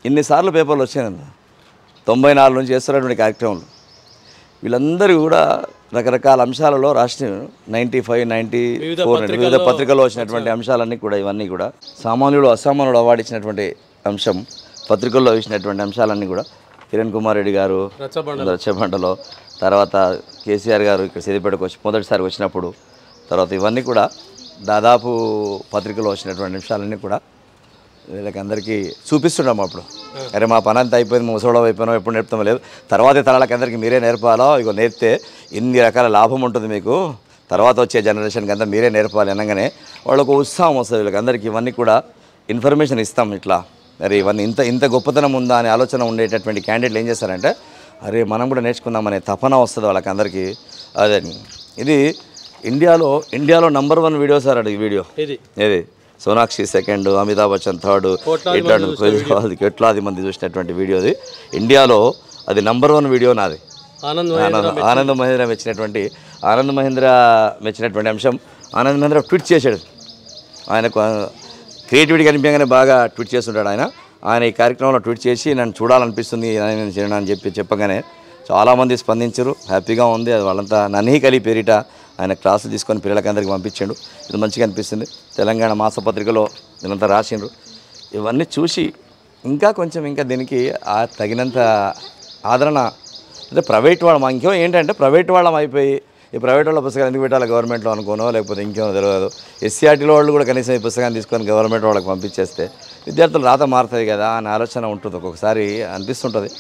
ఇన్నిసార్లు పేపర్లు వచ్చాయండి 94 నుంచి చేస్తున్నటువంటి కార్యక్రమాలు వీళ్ళందరూ కూడా రకరకాల అంశాలలో రాష్ట్ర 95, 94 వివిధ పత్రికల్లో వచ్చినటువంటి అంశాలన్నీ కూడా ఇవన్నీ కూడా సామాన్యుడు అసామాన్యుడు అవార్డు ఇచ్చినటువంటి అంశం పత్రికల్లో ఇచ్చినటువంటి అంశాలన్నీ కూడా కిరణ్ కుమార్ రెడ్డి గారు రచ్చబండలో తర్వాత కేసీఆర్ గారు ఇక్కడ సిద్దిపేటకు వచ్చి మొదటిసారి వచ్చినప్పుడు తర్వాత ఇవన్నీ కూడా దాదాపు పత్రికలో వచ్చినటువంటి అంశాలన్నీ కూడా వీళ్ళకి అందరికీ చూపిస్తున్నాము. అప్పుడు అరే మా పని అంతా అయిపోయింది, ముసలోడం అయిపోయినాం, ఎప్పుడు నేర్పుతాం లేదు, తర్వాతి తరాలకి అందరికీ మీరే నేర్పాలో, ఇగో నేర్పితే ఇన్ని రకాల లాభం ఉంటుంది మీకు, తర్వాత వచ్చే జనరేషన్కి అంతా మీరే నేర్పాలి అనగానే వాళ్ళకు ఉత్సాహం వస్తుంది. వీళ్ళకి అందరికీ ఇవన్నీ కూడా ఇన్ఫర్మేషన్ ఇస్తాం. ఇట్లా అరే ఇవన్నీ ఇంత గొప్పతనం ఉందా అనే ఆలోచన ఉండేటటువంటి క్యాండిడేట్లు ఏం చేస్తారంటే అరే మనం కూడా నేర్చుకుందామనే తపన వస్తుంది వాళ్ళకి అందరికీ. అదే ఇది ఇండియాలో #1 వీడియో సార్ అది ఈ వీడియో ఇది సోనాక్షి 2nd, అమితాబ్ బచ్చన్ 3rd, ఎట్లాది మంది చూసినటువంటి వీడియో అది. ఇండియాలో అది #1 వీడియో నాది. ఆనంద్ మహేంద్ర మెచ్చినటువంటి అంశం. ఆనంద్ మహేంద్ర ట్వీట్ చేశాడు. ఆయనకు క్రియేటివిటీ కనిపించగానే బాగా ట్వీట్ చేస్తుంటాడు ఆయన ఈ కార్యక్రమంలో ట్వీట్ చేసి నన్ను చూడాలనిపిస్తుంది నేను చేయను అని చెప్పగానే చాలామంది స్పందించారు. హ్యాపీగా ఉంది. అది వాళ్ళంతా నన్హీ పేరిట ఆయన క్లాసులు తీసుకొని పిల్లలకందరికీ పంపించాడు. ఇది మంచిగా అనిపిస్తుంది. తెలంగాణ మాసపత్రికలో దీనంతా రాసిండ్రు. ఇవన్నీ చూసి ఇంకా దీనికి తగినంత ఆదరణ అంటే ప్రైవేట్ వాళ్ళం ఇంకో ఏంటంటే ప్రైవేట్ వాళ్ళం అయిపోయి ఈ ప్రైవేట్ వాళ్ళ పుస్తకాలు ఎందుకు పెట్టాలి గవర్నమెంట్లో అనుకోనో లేకపోతే ఇంకేమో తెలియదు. ఎస్సీఆర్టీలో వాళ్ళు కూడా కనీసం ఈ పుస్తకాన్ని తీసుకొని గవర్నమెంట్ వాళ్ళకి పంపించేస్తే విద్యార్థులు రాత మారుతుంది కదా అనే ఆలోచన ఉంటుంది. ఒక్కొక్కసారి అనిపిస్తుంటుంది.